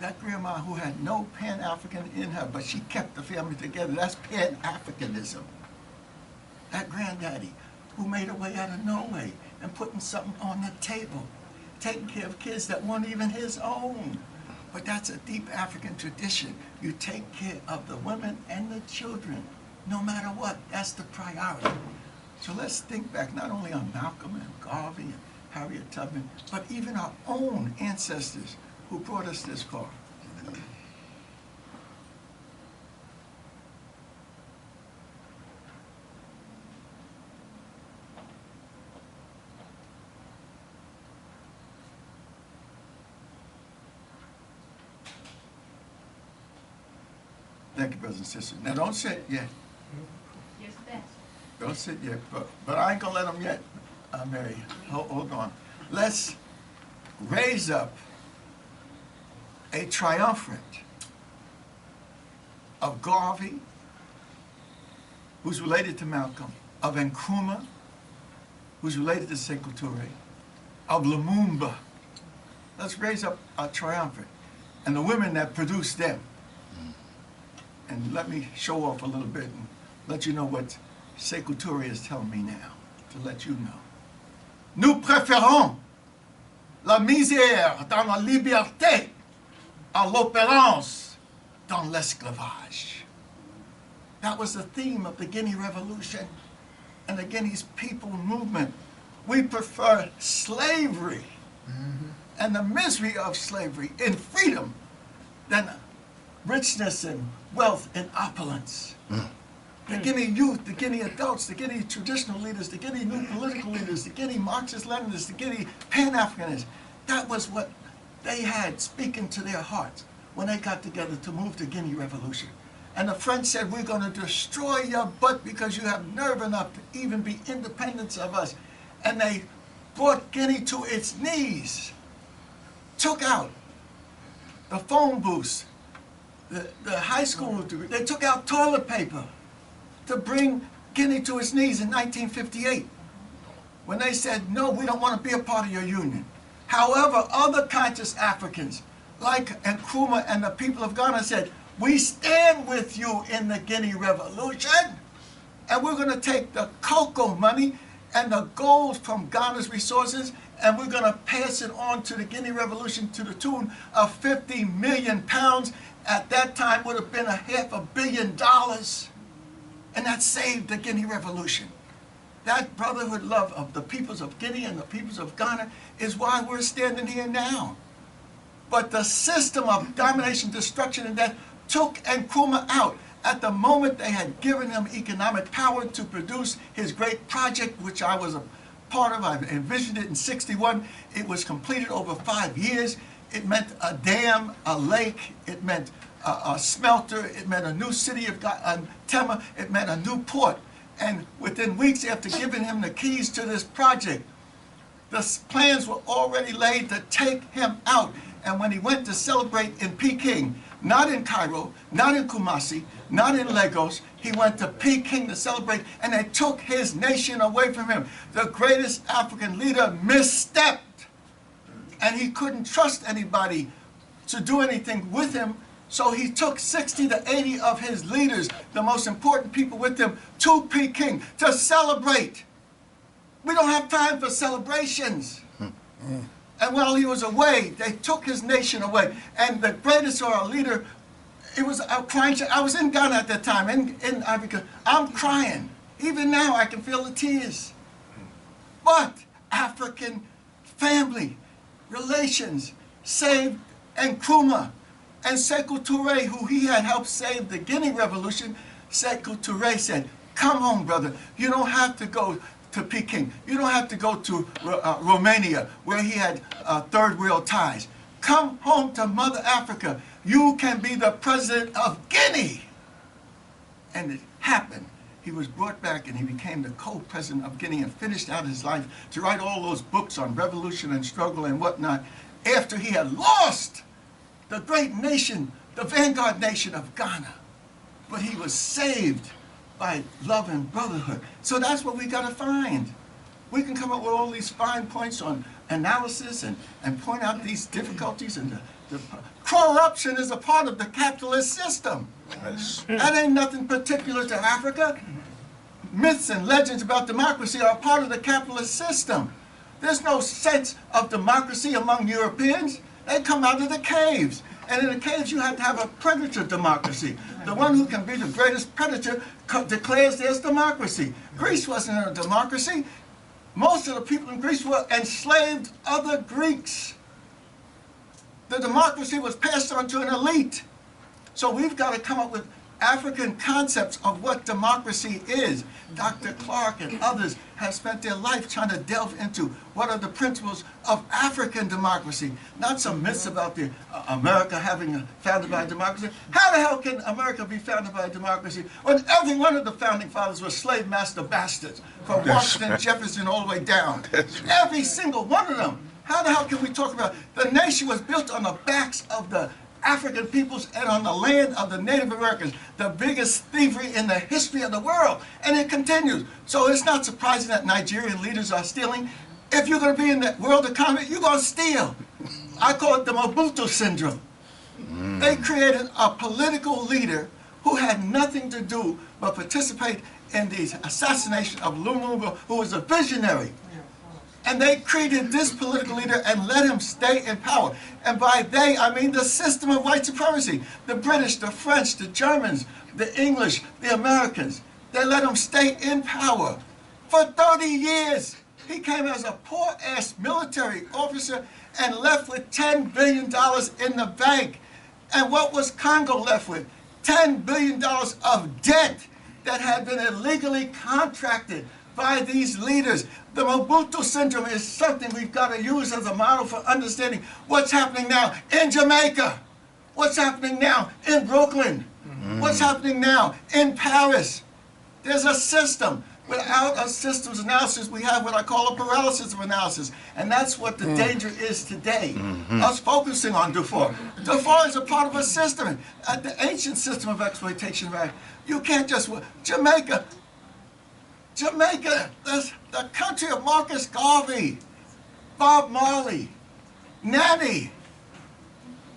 That grandma who had no Pan-African in her, but she kept the family together. That's Pan-Africanism. That granddaddy who made a way out of no way and putting something on the table, taking care of kids that weren't even his own. But that's a deep African tradition. You take care of the women and the children, no matter what. That's the priority. So let's think back not only on Malcolm and Garvey and Harriet Tubman, but even our own ancestors who brought us this far. Thank you, brothers and sisters. Now don't sit yet. Yes, best. Don't sit yet, but I ain't gonna let them yet, Mary. Hold on. Let's raise up a triumvirate of Garvey, who's related to Malcolm, of Nkrumah, who's related to Sekou Touré, of Lumumba. Let's raise up a triumvirate, and the women that produced them. And let me show off a little bit and let you know what Sekou Touré is telling me now, to let you know. Nous préférons la misère dans la liberté à l'opulence dans l'esclavage. That was the theme of the Guinea Revolution and the Guinea's people movement. We prefer slavery and the misery of slavery in freedom than richness and wealth and opulence. The Guinea youth, the Guinea adults, the Guinea traditional leaders, the Guinea new political leaders, the Guinea Marxist-Leninists, the Guinea Pan-Africanists, that was what they had speaking to their hearts when they got together to move the Guinea Revolution. And the French said, we're going to destroy your butt because you have nerve enough to even be independent of us. And they brought Guinea to its knees, took out the phone booths, the high school degree. They took out toilet paper to bring Guinea to its knees in 1958 when they said, no, we don't want to be a part of your union. However, other conscious Africans like Nkrumah and the people of Ghana said, we stand with you in the Guinea Revolution, and we're going to take the cocoa money and the gold from Ghana's resources, and we're going to pass it on to the Guinea Revolution to the tune of 50 million pounds. At that time would have been $500 million. And that saved the Guinea Revolution. That brotherhood love of the peoples of Guinea and the peoples of Ghana is why we're standing here now. But the system of domination, destruction, and death took Nkrumah out. At the moment they had given him economic power to produce his great project, which I was a part of, I envisioned it in '61. It was completed over 5 years. It meant a dam, a lake, it meant a smelter, it meant a new city of Tema, it meant a new port. And within weeks after giving him the keys to this project, the plans were already laid to take him out. And when he went to celebrate in Peking, not in Cairo, not in Kumasi, not in Lagos, he went to Peking to celebrate, and they took his nation away from him. The greatest African leader misstepped, and he couldn't trust anybody to do anything with him, so he took 60 to 80 of his leaders, the most important people with him, to Peking to celebrate. We don't have time for celebrations. And while he was away, they took his nation away. And the greatest or our leader, it was crying. I was in Ghana at that time, in Africa. I'm crying. Even now, I can feel the tears. But African family relations saved Nkrumah and Sekou Touré, who he had helped save the Guinea Revolution. Sekou Touré said, come home, brother. You don't have to go to Peking. You don't have to go to Romania, where he had third world ties. Come home to Mother Africa. You can be the president of Guinea. And it happened. He was brought back and he became the co-president of Guinea and finished out his life to write all those books on revolution and struggle and whatnot after he had lost the great nation, the vanguard nation of Ghana. But he was saved by love and brotherhood. So that's what we got to find. We can come up with all these fine points on analysis and point out these difficulties and the Corruption is a part of the capitalist system. That ain't nothing particular to Africa. Myths and legends about democracy are a part of the capitalist system. There's no sense of democracy among Europeans. They come out of the caves. And in the caves, you have to have a predator democracy. The one who can be the greatest predator declares there's democracy. Greece wasn't a democracy. Most of the people in Greece were enslaved other Greeks. The democracy was passed on to an elite. So we've got to come up with African concepts of what democracy is. Dr. Clark and others have spent their life trying to delve into what are the principles of African democracy, not some myths about the America having founded by democracy. How the hell can America be founded by democracy when every one of the founding fathers was slave master bastards, from Washington, Jefferson, all the way down? Every single one of them. How the hell can we talk about the nation was built on the backs of the African peoples and on the land of the Native Americans, the biggest thievery in the history of the world, and it continues. So it's not surprising that Nigerian leaders are stealing. If you're going to be in the world economy, you're going to steal. I call it the Mobutu syndrome. They created a political leader who had nothing to do but participate in the assassination of Lumumba, who was a visionary. And they created this political leader and let him stay in power. And by they, I mean the system of white supremacy. The British, the French, the Germans, the English, the Americans. They let him stay in power for 30 years. He came as a poor-ass military officer and left with $10 billion in the bank. And what was Congo left with? $10 billion of debt that had been illegally contracted by these leaders. The Mobutu syndrome is something we've got to use as a model for understanding what's happening now in Jamaica, what's happening now in Brooklyn, what's happening now in Paris. There's a system. Without a systems analysis, we have what I call a paralysis of analysis. And that's what the danger is today, us focusing on Dufour. Dufour is a part of a system, the ancient system of exploitation. Right? You can't just, Jamaica, the country of Marcus Garvey, Bob Marley, Nanny.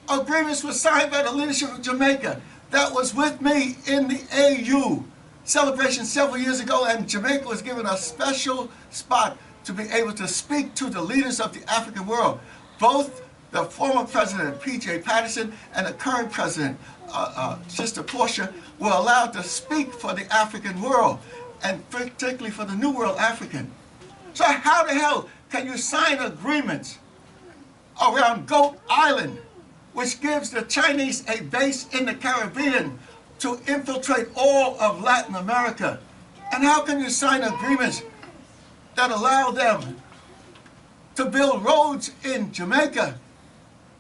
Agreements were signed by the leadership of Jamaica. That was with me in the AU celebration several years ago, and Jamaica was given a special spot to be able to speak to the leaders of the African world. Both the former president, P.J. Patterson, and the current president, Sister Portia, were allowed to speak for the African world, and particularly for the New World African. So how the hell can you sign agreements around Goat Island, which gives the Chinese a base in the Caribbean to infiltrate all of Latin America? And how can you sign agreements that allow them to build roads in Jamaica,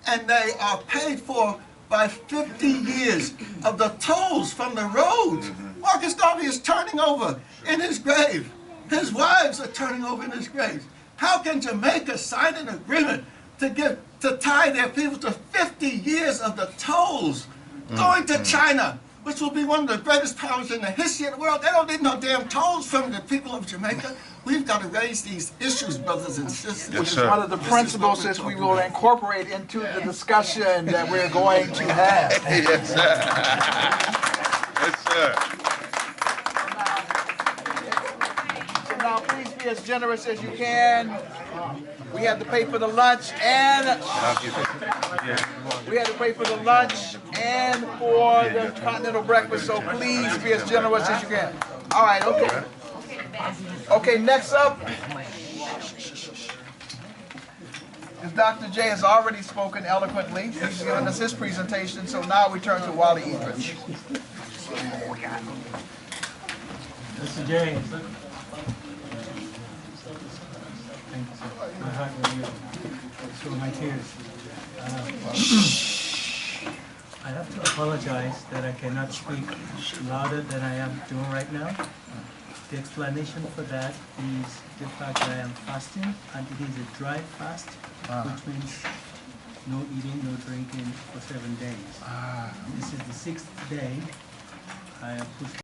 and they are paid for by 50 years of the tolls from the roads? Marcus Garvey is turning over in his grave. His wives are turning over in his graves. How can Jamaica sign an agreement to tie their people to 50 years of the tolls going to China, which will be one of the greatest powers in the history of the world? They don't need no damn tolls from the people of Jamaica. We've got to raise these issues, brothers and sisters. Which is one of the principles that we will incorporate into the discussion that we're going to have. Yes, sir. Yes, sir. So now, please be as generous as you can. We have to pay for the lunch and for the continental breakfast. So please be as generous as you can. All right. Okay. Okay. Next up is Dr. J has already spoken eloquently. He's given us his presentation. So now we turn to Wally Edrich. Mr. J. Thank you, sir. My heart will through my tears. I have to apologize that I cannot speak louder than I am doing right now. The explanation for that is the fact that I am fasting, and it is a dry fast, which means no eating, no drinking for 7 days. This is the 6th day. I have pushed